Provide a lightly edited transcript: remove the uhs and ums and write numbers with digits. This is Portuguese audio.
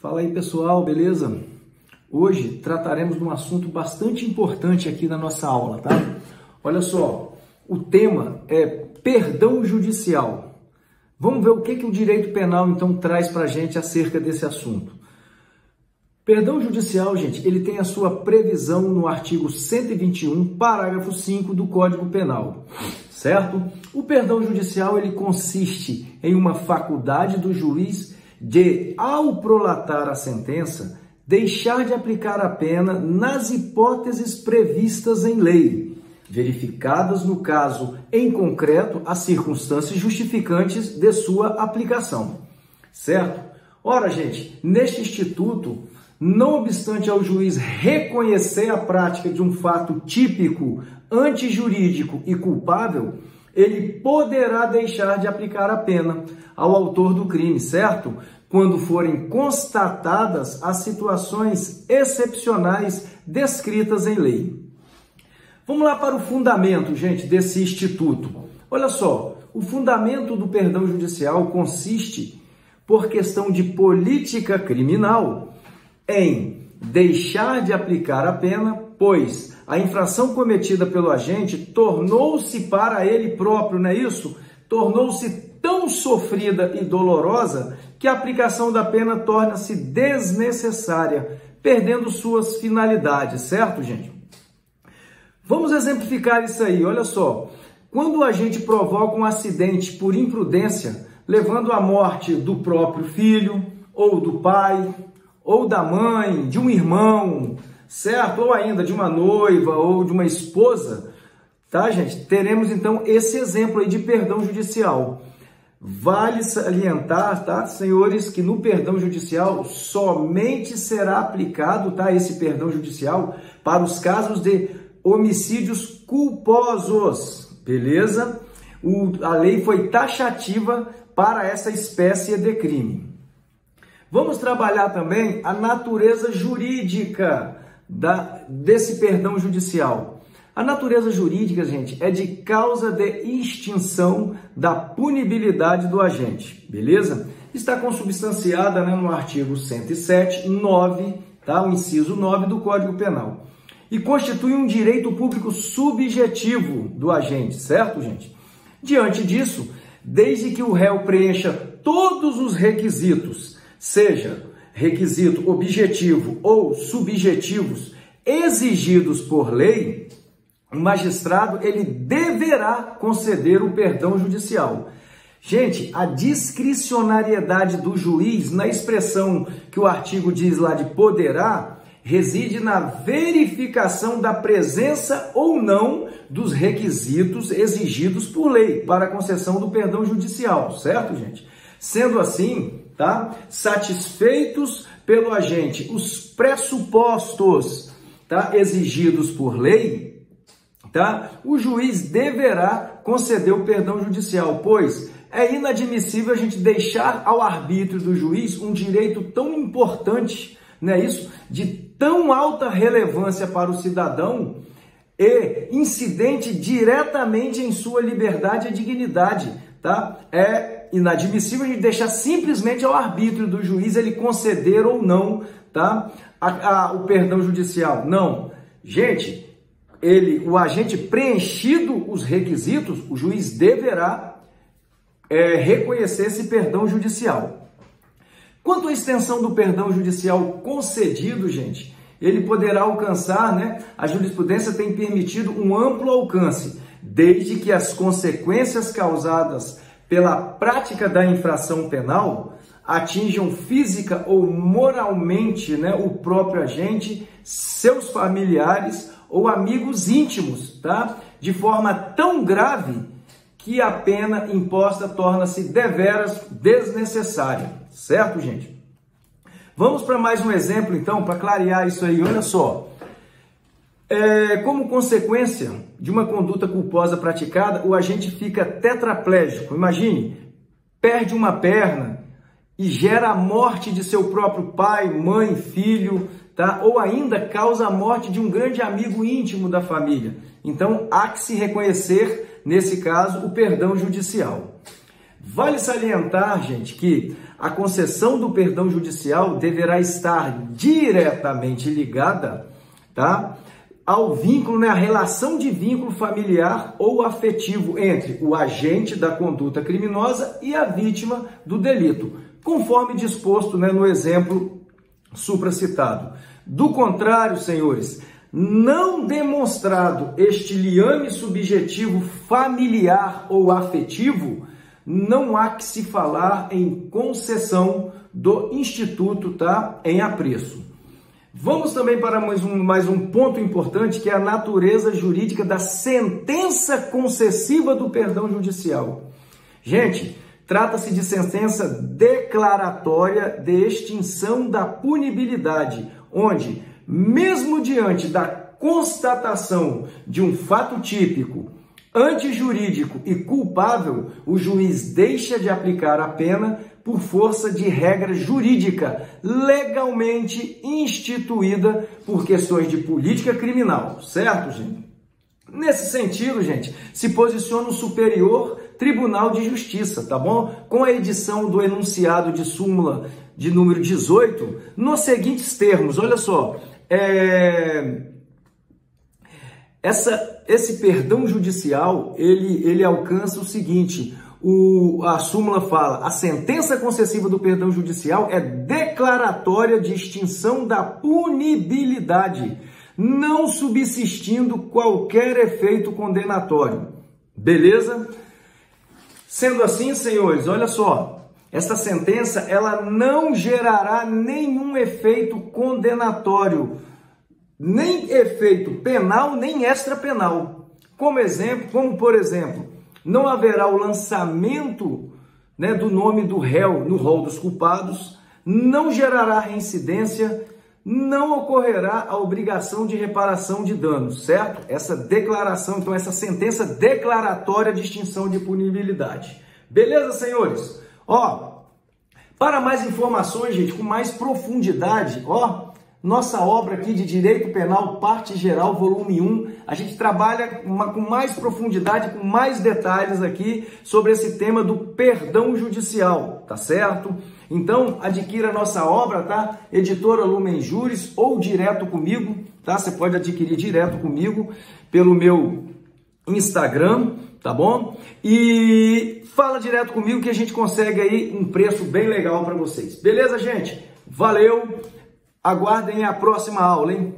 Fala aí, pessoal, beleza? Hoje trataremos de um assunto bastante importante aqui na nossa aula, tá? Olha só, o tema é perdão judicial. Vamos ver o que o direito penal então traz para a gente acerca desse assunto. Perdão judicial, gente, ele tem a sua previsão no artigo 121, parágrafo 5 do Código Penal, certo? O perdão judicial, ele consiste em uma faculdade do juiz de, ao prolatar a sentença, deixar de aplicar a pena nas hipóteses previstas em lei, verificadas no caso em concreto as circunstâncias justificantes de sua aplicação, certo? Ora, gente, neste instituto, não obstante ao juiz reconhecer a prática de um fato típico, antijurídico e culpável, ele poderá deixar de aplicar a pena ao autor do crime, certo? Quando forem constatadas as situações excepcionais descritas em lei. Vamos lá para o fundamento, gente, desse instituto. Olha só, o fundamento do perdão judicial consiste, por questão de política criminal, em deixar de aplicar a pena, pois a infração cometida pelo agente tornou-se para ele próprio, não é isso? Tornou-se tão sofrida e dolorosa que a aplicação da pena torna-se desnecessária, perdendo suas finalidades, certo, gente? Vamos exemplificar isso aí, olha só. Quando o agente provoca um acidente por imprudência, levando à morte do próprio filho, ou do pai, ou da mãe, de um irmão, certo? Ou ainda de uma noiva ou de uma esposa, tá, gente? Teremos então esse exemplo aí de perdão judicial. Vale salientar, tá, senhores, que no perdão judicial somente será aplicado, tá, esse perdão judicial para os casos de homicídios culposos, beleza? A lei foi taxativa para essa espécie de crime. Vamos trabalhar também a natureza jurídica desse perdão judicial. A natureza jurídica, gente, é de causa de extinção da punibilidade do agente, beleza? Está consubstanciada, né, no artigo 107, 9, tá? O inciso 9 do Código Penal. E constitui um direito público subjetivo do agente, certo, gente? Diante disso, desde que o réu preencha todos os requisitos, seja requisito objetivo ou subjetivos exigidos por lei, o magistrado ele deverá conceder o perdão judicial. Gente, a discricionariedade do juiz, na expressão que o artigo diz lá de poderá, reside na verificação da presença ou não dos requisitos exigidos por lei para a concessão do perdão judicial, certo, gente? Sendo assim, tá, satisfeitos pelo agente os pressupostos, tá, exigidos por lei, tá, o juiz deverá conceder o perdão judicial, pois é inadmissível a gente deixar ao arbítrio do juiz um direito tão importante, não é isso? De tão alta relevância para o cidadão e incidente diretamente em sua liberdade e dignidade, tá? É inadmissível a gente deixar simplesmente ao arbítrio do juiz ele conceder ou não, tá? O perdão judicial. Não. Gente, o agente preenchido os requisitos, o juiz deverá reconhecer esse perdão judicial. Quanto à extensão do perdão judicial concedido, gente, ele poderá alcançar, né? A jurisprudência tem permitido um amplo alcance, desde que as consequências causadas pela prática da infração penal atinjam física ou moralmente, né, o próprio agente, seus familiares ou amigos íntimos, tá? De forma tão grave que a pena imposta torna-se deveras desnecessária, certo, gente? Vamos para mais um exemplo, então, para clarear isso aí. Olha só, como consequência de uma conduta culposa praticada, o agente fica tetraplégico. Imagine, perde uma perna e gera a morte de seu próprio pai, mãe, filho, tá? Ou ainda causa a morte de um grande amigo íntimo da família. Então, há que se reconhecer, nesse caso, o perdão judicial. Vale salientar, gente, que a concessão do perdão judicial deverá estar diretamente ligada, tá, ao vínculo, né, a relação de vínculo familiar ou afetivo entre o agente da conduta criminosa e a vítima do delito, conforme disposto, né, no exemplo supracitado. Do contrário, senhores, não demonstrado este liame subjetivo familiar ou afetivo, não há que se falar em concessão do instituto, tá, em apreço. Vamos também para mais um ponto importante, que é a natureza jurídica da sentença concessiva do perdão judicial. Gente, trata-se de sentença declaratória de extinção da punibilidade, onde, mesmo diante da constatação de um fato típico, antijurídico e culpável, o juiz deixa de aplicar a pena por força de regra jurídica legalmente instituída por questões de política criminal, certo, gente? Nesse sentido, gente, se posiciona o Superior Tribunal de Justiça, tá bom? Com a edição do enunciado de súmula de número 18, nos seguintes termos, olha só, esse perdão judicial, ele alcança o seguinte: a súmula fala, a sentença concessiva do perdão judicial é declaratória de extinção da punibilidade, não subsistindo qualquer efeito condenatório. Beleza? Sendo assim, senhores, olha só, essa sentença ela não gerará nenhum efeito condenatório, nem efeito penal, nem extrapenal. Como por exemplo, não haverá o lançamento, né, do nome do réu no rol dos culpados, não gerará reincidência, não ocorrerá a obrigação de reparação de danos, certo? Essa declaração, então, essa sentença declaratória de extinção de punibilidade. Beleza, senhores? Ó, para mais informações, gente, com mais profundidade, ó, nossa obra aqui de Direito Penal, Parte Geral, volume 1, a gente trabalha com mais profundidade, com mais detalhes aqui sobre esse tema do perdão judicial, tá certo? Então, adquira a nossa obra, tá? Editora Lumen Juris ou direto comigo, tá? Você pode adquirir direto comigo pelo meu Instagram, tá bom? E fala direto comigo que a gente consegue aí um preço bem legal para vocês. Beleza, gente? Valeu! Aguardem a próxima aula, hein?